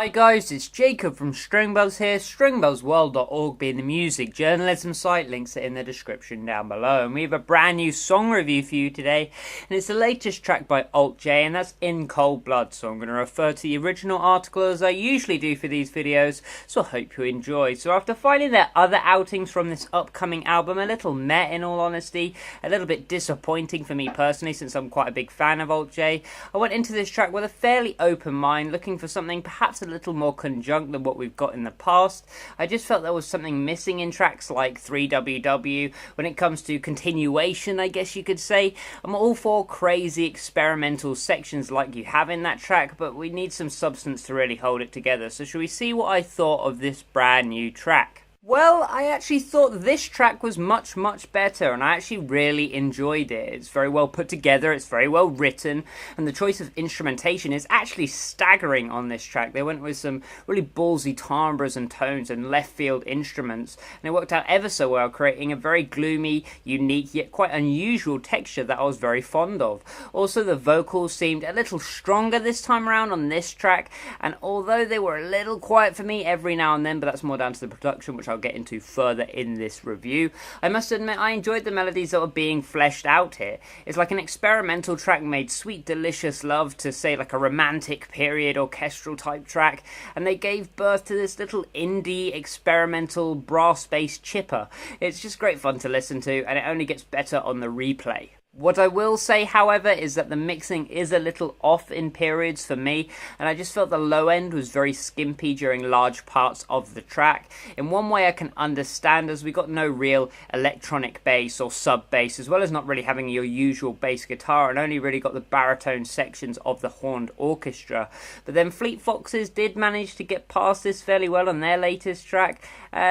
Hi guys, it's Jacob from Stringbells here, stringbellsworld.org being the music journalism site, links are in the description down below. And we have a brand new song review for you today, and it's the latest track by Alt J, and that's In Cold Blood. So I'm going to refer to the original article as I usually do for these videos, so I hope you enjoy. So after finding their other outings from this upcoming album a little meh in all honesty, a little bit disappointing for me personally since I'm quite a big fan of Alt J, I went into this track with a fairly open mind, looking for something perhaps a little more conjunct than what we've got in the past. I just felt there was something missing in tracks like 3WW when it comes to continuation, I guess you could say. I'm all for crazy experimental sections like you have in that track, but we need some substance to really hold it together. So shall we see what I thought of this brand new track? Well, I actually thought this track was much better, and I actually really enjoyed it. It's very well put together, it's very well written, and the choice of instrumentation is actually staggering on this track. They went with some really ballsy timbres and tones and left field instruments, and it worked out ever so well, creating a very gloomy, unique, yet quite unusual texture that I was very fond of. Also, the vocals seemed a little stronger this time around on this track, and although they were a little quiet for me every now and then, but that's more down to the production, which I'll get into further in this review, I must admit I enjoyed the melodies that were being fleshed out here. It's like an experimental track made sweet delicious love to, say, like a romantic period orchestral type track, and they gave birth to this little indie experimental brass bass chipper. It's just great fun to listen to, and it only gets better on the replay. What I will say, however, is that the mixing is a little off in periods for me, and I just felt the low end was very skimpy during large parts of the track. In one way I can understand, as we got no real electronic bass or sub bass, as well as not really having your usual bass guitar, and only really got the baritone sections of the horned orchestra. But then Fleet Foxes did manage to get past this fairly well on their latest track,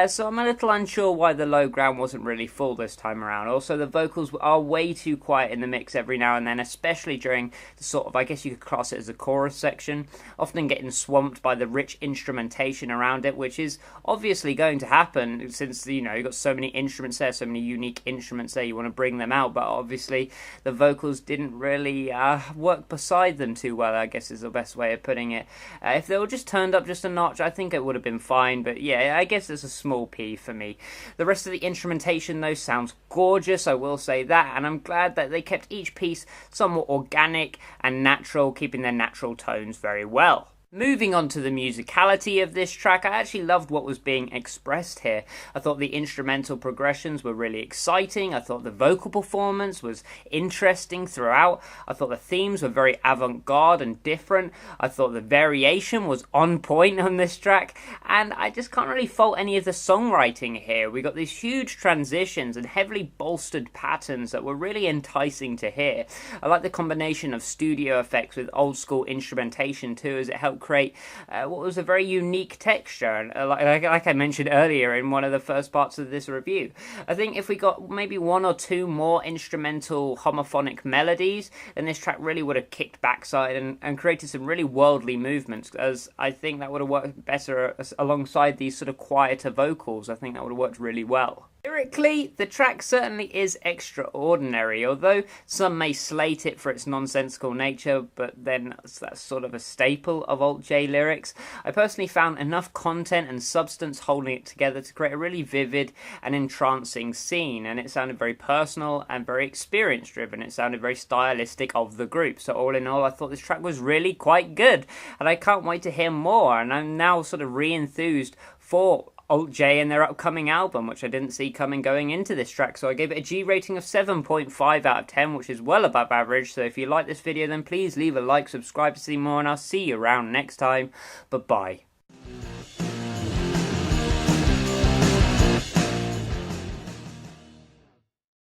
so I'm a little unsure why the low ground wasn't really full this time around. Also, the vocals are way too quiet in the mix every now and then, especially during the sort of, I guess you could class it as a chorus section, often getting swamped by the rich instrumentation around it, which is obviously going to happen since, you know, you've got so many instruments there, so many unique instruments there, you want to bring them out, but obviously the vocals didn't really work beside them too well, I guess is the best way of putting it. If they were just turned up just a notch, I think it would have been fine, but yeah, I guess it's a small P for me. The rest of the instrumentation though sounds gorgeous, I will say that, and I'm glad that they kept each piece somewhat organic and natural, keeping their natural tones very well. Moving on to the musicality of this track, I actually loved what was being expressed here. I thought the instrumental progressions were really exciting. I thought the vocal performance was interesting throughout. I thought the themes were very avant-garde and different. I thought the variation was on point on this track, and I just can't really fault any of the songwriting here. We got these huge transitions and heavily bolstered patterns that were really enticing to hear. I like the combination of studio effects with old school instrumentation too, as it helped create what was a very unique texture, and like I mentioned earlier in one of the first parts of this review. I think if we got maybe one or two more instrumental homophonic melodies, then this track really would have kicked backside and created some really worldly movements, as I think that would have worked better alongside these sort of quieter vocals. I think that would have worked really well. Lyrically, the track certainly is extraordinary, although some may slate it for its nonsensical nature, but then that's sort of a staple of Alt J lyrics. I personally found enough content and substance holding it together to create a really vivid and entrancing scene, and it sounded very personal and very experience driven. It sounded very stylistic of the group, so all in all I thought this track was really quite good, and I can't wait to hear more, and I'm now sort of re-enthused for Alt J and their upcoming album, which I didn't see coming going into this track, so I gave it a G rating of 7.5 out of 10, which is well above average. So if you like this video, then please leave a like, subscribe to see more, and I'll see you around next time. Bye-bye.